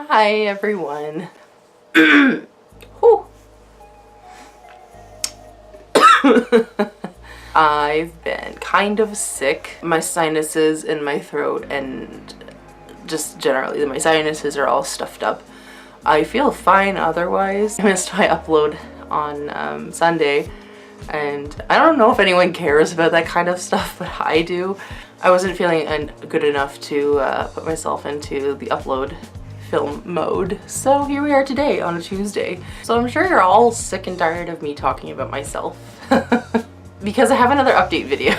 Hi everyone. Whew. I've been kind of sick. My sinuses in my throat and just generally my sinuses are all stuffed up. I feel fine otherwise. I missed my upload on Sunday and I don't know if anyone cares about that kind of stuff, but I do. I wasn't feeling good enough to put myself into the upload film mode. So here we are today on a Tuesday. So I'm sure you're all sick and tired of me talking about myself because I have another update video.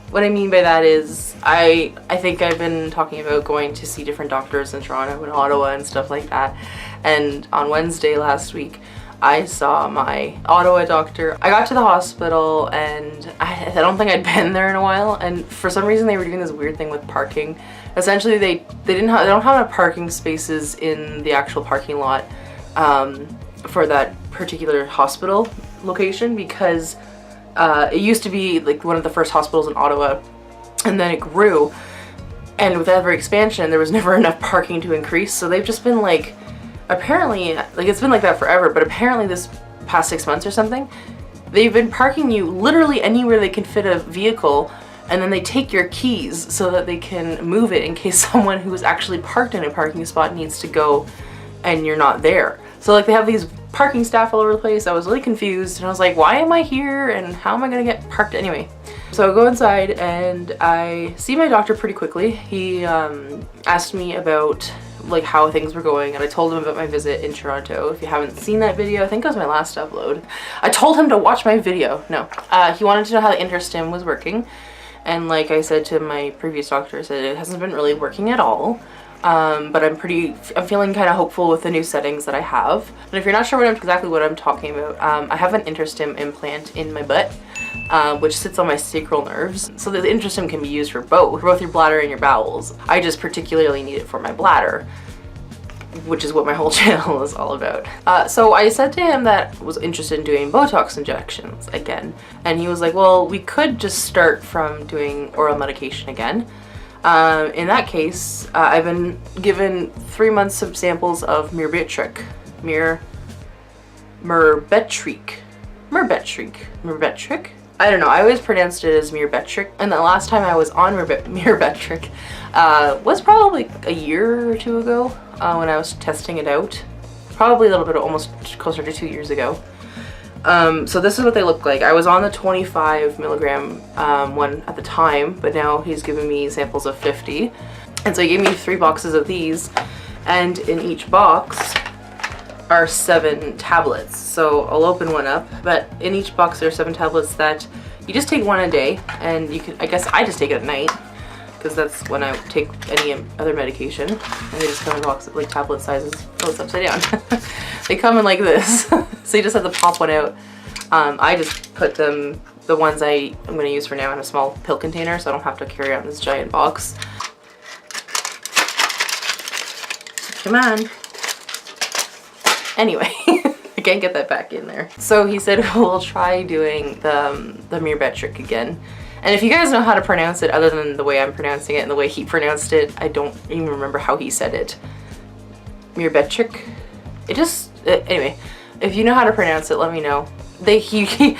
What I mean by that is I think I've been talking about going to see different doctors in Toronto and Ottawa and stuff like that. And on Wednesday last week, I saw my Ottawa doctor. I got to the hospital and I don't think I'd been there in a while, and for some reason they were doing this weird thing with parking. Essentially they don't have enough parking spaces in the actual parking lot for that particular hospital location because it used to be like one of the first hospitals in Ottawa, and then it grew, and with every expansion there was never enough parking to increase, so they've just been like, apparently, like it's been like that forever, but apparently this past 6 months or something, they've been parking you literally anywhere they can fit a vehicle, and then they take your keys so that they can move it in case someone who is actually parked in a parking spot needs to go and you're not there. So like they have these parking staff all over the place. I was really confused and I was like, why am I here and how am I gonna get parked anyway? So I go inside and I see my doctor pretty quickly. He asked me about like how things were going, and I told him about my visit in Toronto. If you haven't seen that video, I think it was my last upload. I told him to watch my video. No, he wanted to know how the interstim was working, and like I said to my previous doctor, I said it hasn't been really working at all. But I'm feeling kind of hopeful with the new settings that I have. And if you're not sure exactly what I'm talking about, I have an interstim implant in my butt, which sits on my sacral nerves. So the interstim can be used for both your bladder and your bowels. I just particularly need it for my bladder, which is what my whole channel is all about. So I said to him that I was interested in doing Botox injections again. And he was like, well, we could just start from doing oral medication again. In that case, I've been given 3 months of samples of Myrbetriq. I don't know, I always pronounced it as Myrbetriq. And the last time I was on Myrbetriq was probably a year or two ago when I was testing it out. Probably a little bit, almost closer to 2 years ago. So this is what they look like. I was on the 25 milligram one at the time, but now he's given me samples of 50. And so he gave me 3 boxes of these, and in each box are 7 tablets. So I'll open one up, but in each box there are 7 tablets that you just take one a day, and you can, I guess I just take it at night, because that's when I take any other medication. And they just come in boxes like tablet sizes. Oh, it's upside down. They come in like this. So you just have to pop one out. I just put them, the ones I'm going to use for now, in a small pill container, so I don't have to carry out this giant box. Come on. Anyway, I can't get that back in there. So he said we'll try doing the Myrbetriq again. And if you guys know how to pronounce it other than the way I'm pronouncing it and the way he pronounced it, I don't even remember how he said it. Myrbetriq? It just, anyway, if you know how to pronounce it, let me know. He kind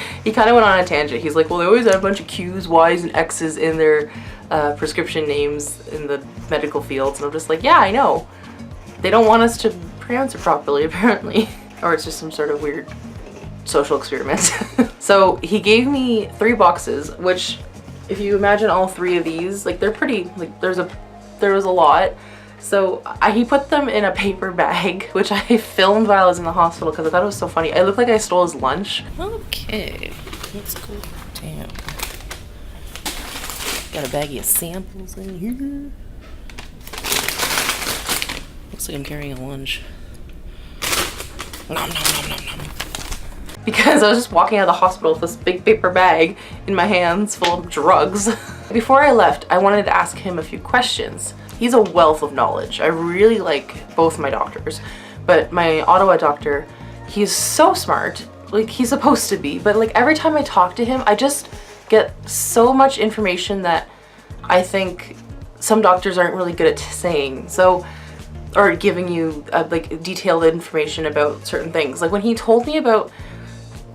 of went on a tangent. He's like, well, they always have a bunch of Q's, Y's, and X's in their prescription names in the medical fields. And I'm just like, yeah, I know. They don't want us to pronounce it properly, apparently. Or it's just some sort of weird social experiment. So he gave me 3 boxes, which if you imagine all 3 of these, like they're pretty, like there was a lot. So he put them in a paper bag, which I filmed while I was in the hospital because I thought it was so funny. I looked like I stole his lunch. Okay, let's go down. Got a baggie of samples in here. Looks like I'm carrying a lunch. Nom, nom, nom, nom, nom. Because I was just walking out of the hospital with this big paper bag in my hands full of drugs. Before I left, I wanted to ask him a few questions. He's a wealth of knowledge. I really like both my doctors, but my Ottawa doctor, he's so smart. Like, he's supposed to be, but like every time I talk to him, I just get so much information that I think some doctors aren't really good at saying. So or giving you like detailed information about certain things. Like when he told me about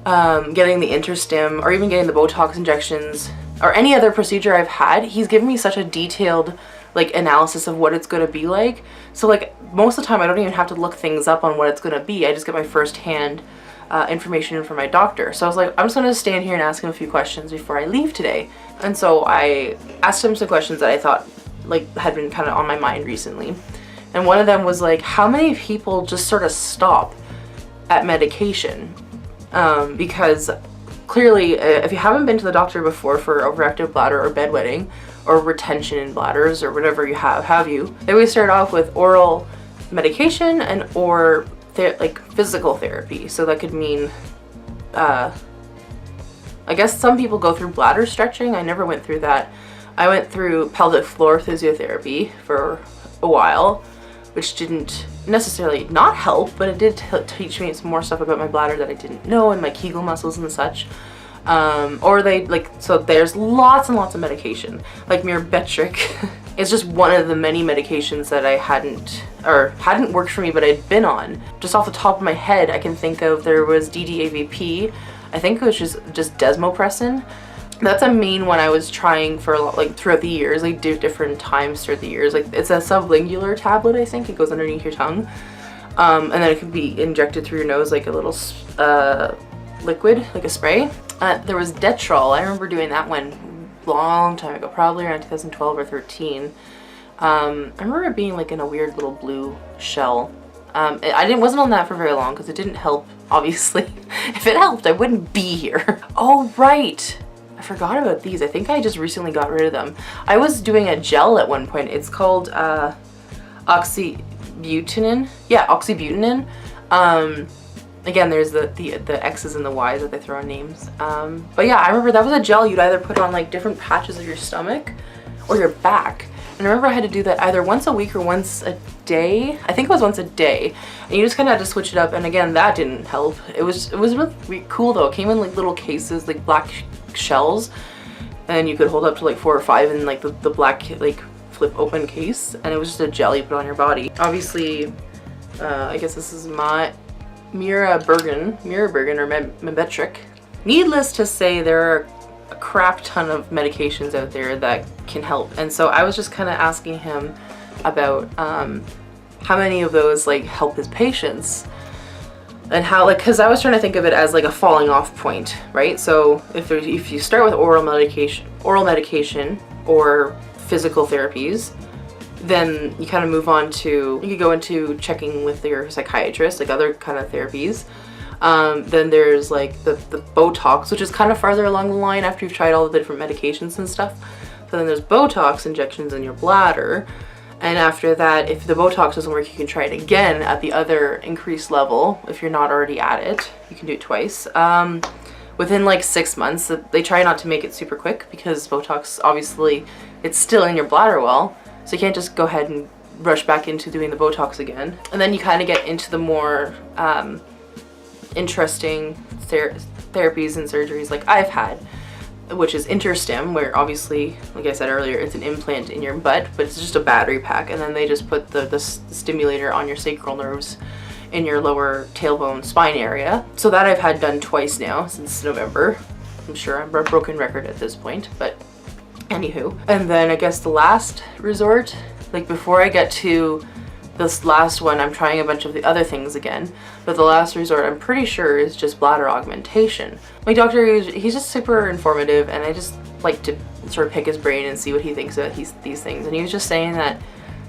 getting the interstim or even getting the Botox injections or any other procedure I've had, he's given me such a detailed like analysis of what it's going to be like. So like most of the time I don't even have to look things up on what it's going to be. I just get my first-hand information from my doctor. So I was like, I'm just going to stand here and ask him a few questions before I leave today. And so I asked him some questions that I thought like had been kind of on my mind recently. And one of them was like, how many people just sort of stop at medication? Because clearly, if you haven't been to the doctor before for overactive bladder or bedwetting or retention in bladders or whatever you have you, they always start off with oral medication and or like physical therapy. So that could mean, I guess some people go through bladder stretching. I never went through that. I went through pelvic floor physiotherapy for a while, which didn't necessarily not help, but it did teach me some more stuff about my bladder that I didn't know, and my Kegel muscles and such. Or they like, so there's lots and lots of medication. Like Myrbetriq is just one of the many medications that I hadn't worked for me, but I'd been on. Just off the top of my head, I can think of, there was DDAVP. I think it was just desmopressin. That's a main one I was trying for like throughout the years, like different times throughout the years. Like it's a sublingular tablet, I think. It goes underneath your tongue. And then it can be injected through your nose like a little liquid, like a spray. There was Detrol. I remember doing that one long time ago, probably around 2012 or 13. I remember it being like in a weird little blue shell. I wasn't on that for very long because it didn't help, obviously. If it helped, I wouldn't be here. Oh, right. I forgot about these. I think I just recently got rid of them. I was doing a gel at one point. It's called oxybutynin. Yeah, oxybutynin. Again, there's the X's and the Y's that they throw on names. But yeah, I remember that was a gel you'd either put on like different patches of your stomach or your back. And I remember I had to do that either once a week or once a day. I think it was once a day. And you just kind of had to switch it up. And again, that didn't help. It was really cool though. It came in like little cases, like black shells. And you could hold up to like 4 or 5 in like the black like flip open case. And it was just a gel you put on your body. Obviously, I guess this is my Myrbetriq or Myrbetriq. Needless to say, there are a crap ton of medications out there that can help, and so I was just kind of asking him about how many of those like help his patients, and how, like, because I was trying to think of it as like a falling off point, right? So if you start with oral medication or physical therapies, then you kind of move on to, you could go into checking with your psychiatrist, like other kind of therapies. Then there's like the Botox, which is kind of farther along the line after you've tried all the different medications and stuff. So then there's Botox injections in your bladder. And after that, if the Botox doesn't work, you can try it again at the other increased level. If you're not already at it, you can do it twice. Within like 6 months, they try not to make it super quick because Botox, obviously, it's still in your bladder wall. So you can't just go ahead and rush back into doing the Botox again. And then you kind of get into the more interesting therapies and surgeries like I've had, which is interstim, where obviously, like I said earlier, it's an implant in your butt, but it's just a battery pack, and then they just put the stimulator on your sacral nerves in your lower tailbone spine area. So that I've had done twice now since November. I'm sure I'm a broken record at this point, but anywho. And then I guess the last resort, like before I get to this last one, I'm trying a bunch of the other things again, but the last resort I'm pretty sure is just bladder augmentation. My doctor, he's just super informative, and I just like to sort of pick his brain and see what he thinks about these things. And he was just saying that,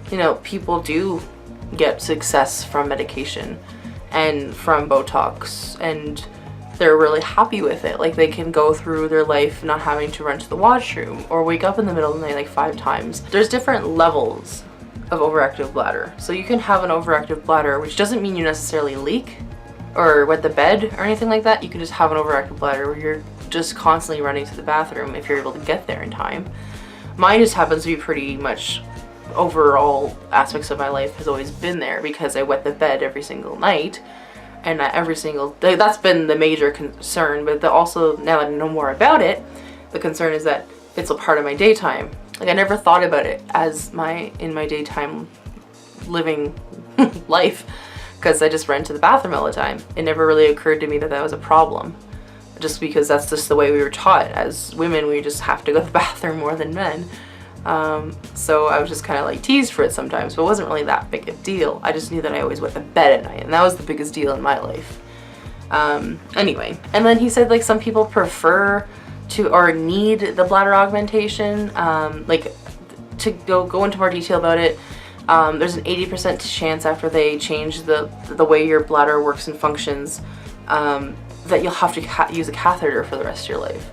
you know, people do get success from medication and from Botox, and they're really happy with it. Like they can go through their life not having to run to the washroom or wake up in the middle of the night like 5 times. There's different levels of overactive bladder. So you can have an overactive bladder, which doesn't mean you necessarily leak or wet the bed or anything like that. You can just have an overactive bladder where you're just constantly running to the bathroom if you're able to get there in time. Mine just happens to be pretty much overall aspects of my life has always been there because I wet the bed every single night, and every single day. That's been the major concern, but also now that I know more about it, the concern is that it's a part of my daytime. Like I never thought about it as in my daytime living life because I just ran to the bathroom all the time. It never really occurred to me that that was a problem, just because that's just the way we were taught. As women, we just have to go to the bathroom more than men. So I was just kind of like teased for it sometimes, but it wasn't really that big a deal. I just knew that I always went to bed at night, and that was the biggest deal in my life. Anyway, and then he said like some people prefer to or need the bladder augmentation. Like to go into more detail about it, there's an 80% chance after they change the way your bladder works and functions that you'll have to use a catheter for the rest of your life.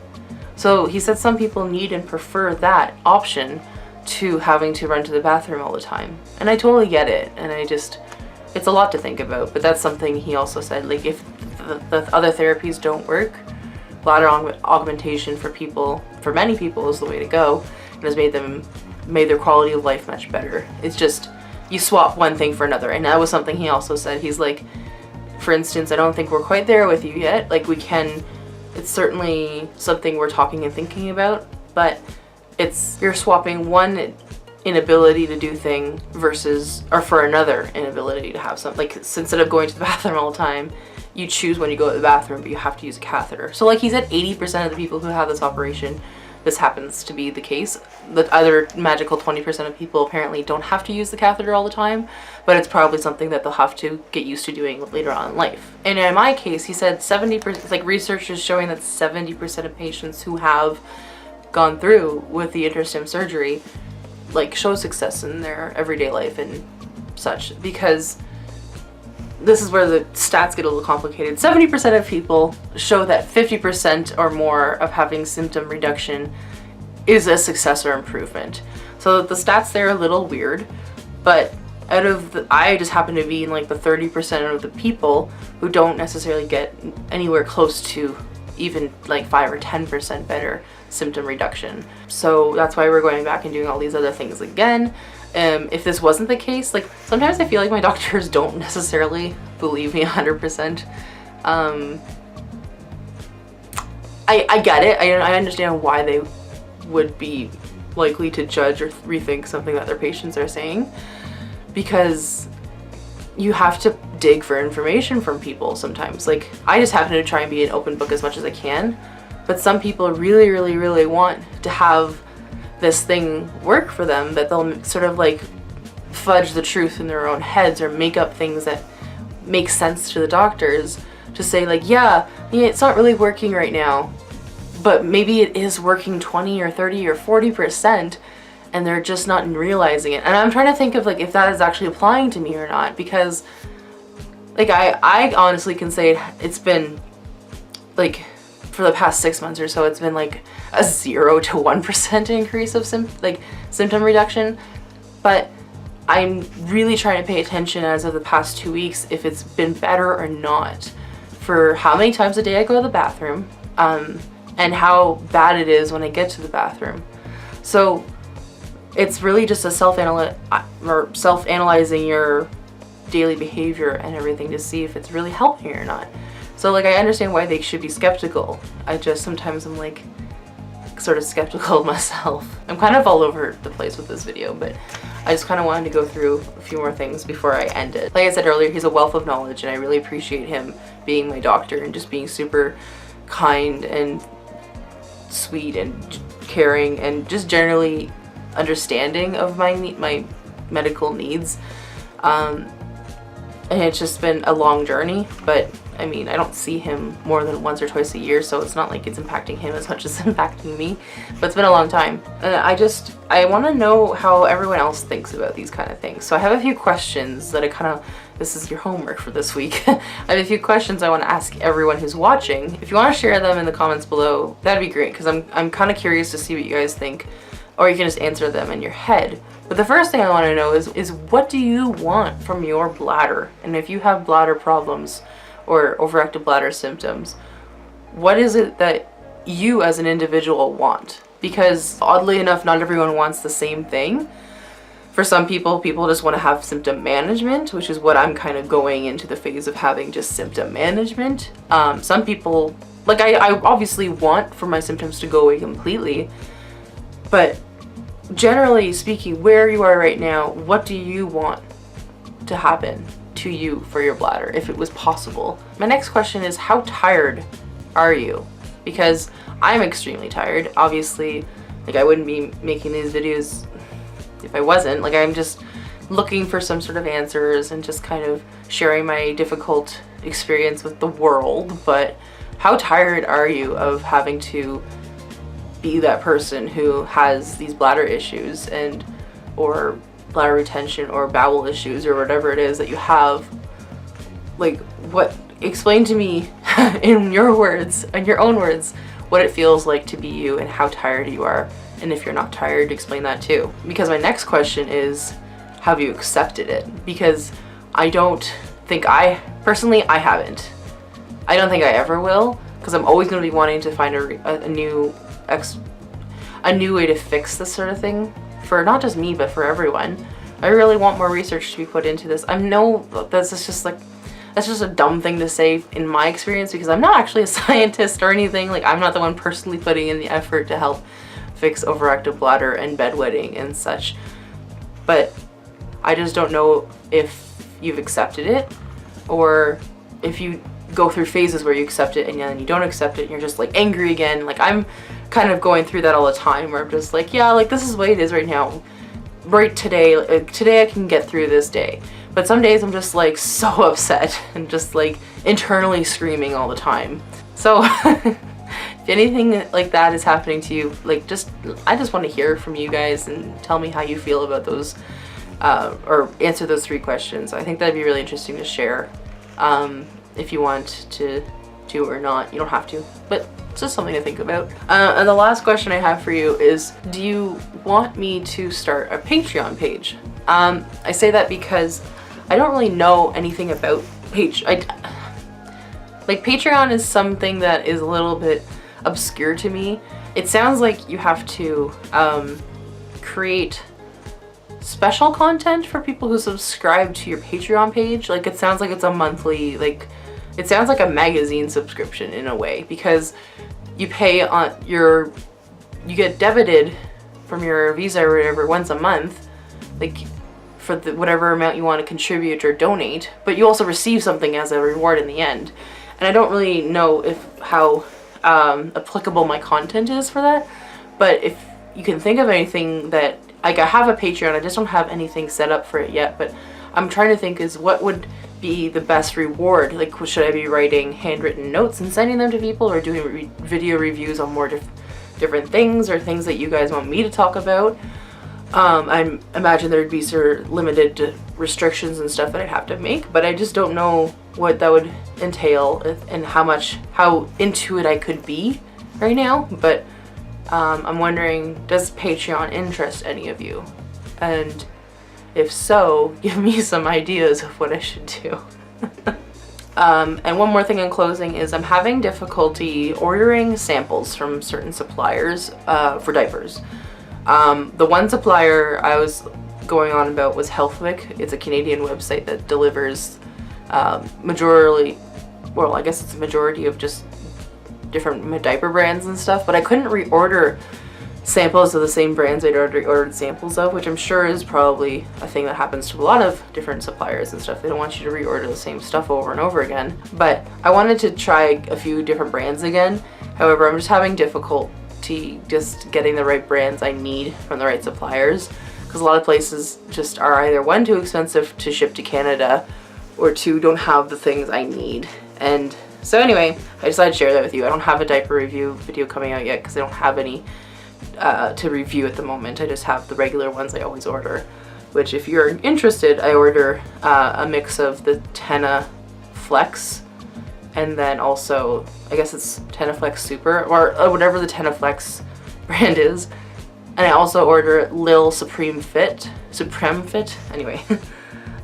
So he said some people need and prefer that option to having to run to the bathroom all the time. And I totally get it. And it's a lot to think about, but that's something he also said, like if the other therapies don't work, bladder augmentation for many people is the way to go, and has made their quality of life much better. It's just, you swap one thing for another. And that was something he also said. He's like, for instance, I don't think we're quite there with you yet. Like it's certainly something we're talking and thinking about, but you're swapping one inability to do thing for another inability to have something. Like instead of going to the bathroom all the time, you choose when you go to the bathroom, but you have to use a catheter. So like he said, 80% of the people who have this operation, this happens to be the case. The other magical 20% of people apparently don't have to use the catheter all the time, but it's probably something that they'll have to get used to doing later on in life. And in my case, he said 70%, like research is showing that 70% of patients who have gone through with the interstim surgery like show success in their everyday life and such, because this is where the stats get a little complicated. 70% of people show that 50% or more of having symptom reduction is a success or improvement. So the stats there are a little weird, but I just happen to be in like the 30% of the people who don't necessarily get anywhere close to even like 5 or 10% better symptom reduction. So that's why we're going back and doing all these other things again. If this wasn't the case, like sometimes I feel like my doctors don't necessarily believe me 100%. I get it. I understand why they would be likely to judge or rethink something that their patients are saying, because you have to dig for information from people sometimes. Like I just happen to try and be an open book as much as I can, but some people really, really, really want to have this thing work for them, that they'll sort of like fudge the truth in their own heads or make up things that make sense to the doctors to say like, yeah, it's not really working right now, but maybe it is working 20 or 30 or 40%, and they're just not realizing it. And I'm trying to think of like if that is actually applying to me or not, because like I honestly can say it's been like for the past 6 months or so, it's been like a 0 to 1% increase of symptom reduction. But I'm really trying to pay attention as of the past 2 weeks if it's been better or not, for how many times a day I go to the bathroom, and how bad it is when I get to the bathroom. So it's really just a self-analyzing your daily behavior and everything to see if it's really helping or not. So like I understand why they should be skeptical. Sometimes I'm like sort of skeptical of myself. I'm kind of all over the place with this video, but I just kind of wanted to go through a few more things before I end it. Like I said earlier, he's a wealth of knowledge, and I really appreciate him being my doctor and just being super kind and sweet and caring and just generally understanding of my medical needs. And it's just been a long journey, but I mean, I don't see him more than once or twice a year, so it's not like it's impacting him as much as it's impacting me, but it's been a long time. And I want to know how everyone else thinks about these kind of things. So I have a few questions that this is your homework for this week. I have a few questions I want to ask everyone who's watching. If you want to share them in the comments below, that'd be great, because I'm kind of curious to see what you guys think, or you can just answer them in your head. But the first thing I want to know is what do you want from your bladder? And if you have bladder problems or overactive bladder symptoms, what is it that you as an individual want? Because oddly enough, not everyone wants the same thing. For some people just want to have symptom management, which is what I'm kind of going into the phase of having, just symptom management. Some people, like I obviously want for my symptoms to go away completely, but generally speaking, where you are right now, what do you want to happen to you for your bladder if it was possible. My next question is, how tired are you? Because I'm extremely tired. Obviously, like, I wouldn't be making these videos if I wasn't. Like, I'm just looking for some sort of answers and just kind of sharing my difficult experience with the world. But how tired are you of having to be that person who has these bladder issues and or bladder retention or bowel issues or whatever it is that you have? Like, what, explain to me in your words, in your own words, what it feels like to be you and how tired you are. And if you're not tired, explain that too. Because my next question is, have you accepted it? Because I don't think personally, I haven't. I don't think I ever will, because I'm always going to be wanting to find a new way to fix this sort of thing for not just me, but for everyone. I really want more research to be put into this. I know that's just a dumb thing to say in my experience, because I'm not actually a scientist or anything. Like, I'm not the one personally putting in the effort to help fix overactive bladder and bedwetting and such. But I just don't know if you've accepted it, or if you go through phases where you accept it and then you don't accept it and you're just like angry again. Like, I'm kind of going through that all the time, where I'm just like, yeah, like, this is the way it is right now. Right today, today I can get through this day. But some days I'm just like so upset and just like internally screaming all the time. So if anything like that is happening to you, like, I just want to hear from you guys and tell me how you feel about those, or answer those 3 questions. I think that'd be really interesting to share. If you want to or not, you don't have to, but it's just something to think about. And the last question I have for you is, do you want me to start a Patreon page? I say that because I don't really know anything about Patreon is something that is a little bit obscure to me. It sounds like you have to create special content for people who subscribe to your Patreon page. Like, it sounds like it's a monthly, like, it sounds like a magazine subscription in a way, because you pay on you get debited from your Visa or whatever once a month, like, for whatever amount you want to contribute or donate, but you also receive something as a reward in the end. And I don't really know how applicable my content is for that, but if you can think of anything that, like, I have a Patreon, I just don't have anything set up for it yet, but I'm trying to think is what would be the best reward. Like, should I be writing handwritten notes and sending them to people, or doing video reviews on more different things, or things that you guys want me to talk about? I imagine there'd be sort of limited restrictions and stuff that I'd have to make, but I just don't know what that would entail and how into it I could be right now. But I'm wondering, does Patreon interest any of you? And if so, give me some ideas of what I should do. And one more thing in closing is, I'm having difficulty ordering samples from certain suppliers for diapers. The one supplier I was going on about was Healthwick. It's a Canadian website that delivers majority of just different diaper brands and stuff, but I couldn't reorder samples of the same brands I'd already ordered samples of, which I'm sure is probably a thing that happens to a lot of different suppliers and stuff. They don't want you to reorder the same stuff over and over again. But I wanted to try a few different brands again. However, I'm just having difficulty just getting the right brands I need from the right suppliers, because a lot of places just are either 1, too expensive to ship to Canada, or 2, don't have the things I need. And so anyway, I decided to share that with you. I don't have a diaper review video coming out yet because I don't have any to review at the moment. I just have the regular ones I always order, which, if you're interested, I order a mix of the Tena Flex, and then also, I guess it's Tena Flex Super, or whatever the Tena Flex brand is. And I also order Lil Supreme Fit, anyway.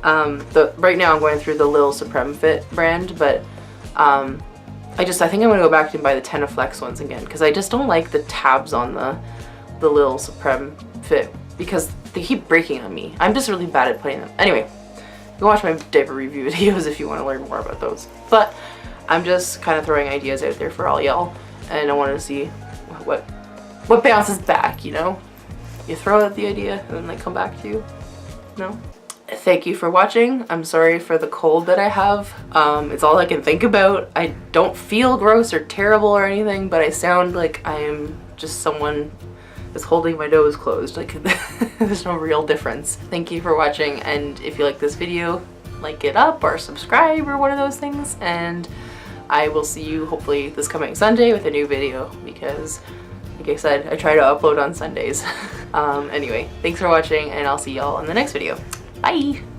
Right now I'm going through the Lil Supreme Fit brand, but I think I'm gonna go back and buy the Tena Flex ones again, because I just don't like the tabs on the Lil Supreme Fit, because they keep breaking on me. I'm just really bad at putting them. Anyway, you can watch my diaper review videos if you want to learn more about those. But I'm just kind of throwing ideas out there for all y'all, and I wanted to see what bounces back, you know? You throw out the idea and then they come back to you, no? thank you for watching. I'm sorry for the cold that I have. It's all I can think about. I don't feel gross or terrible or anything, but I sound like I am just someone that's holding my nose closed. Like, there's no real difference. Thank you for watching, and if you like this video, like it up or subscribe or one of those things, and I will see you hopefully this coming Sunday with a new video, because like I said, I try to upload on Sundays. Anyway, thanks for watching, and I'll see y'all in the next video. Bye!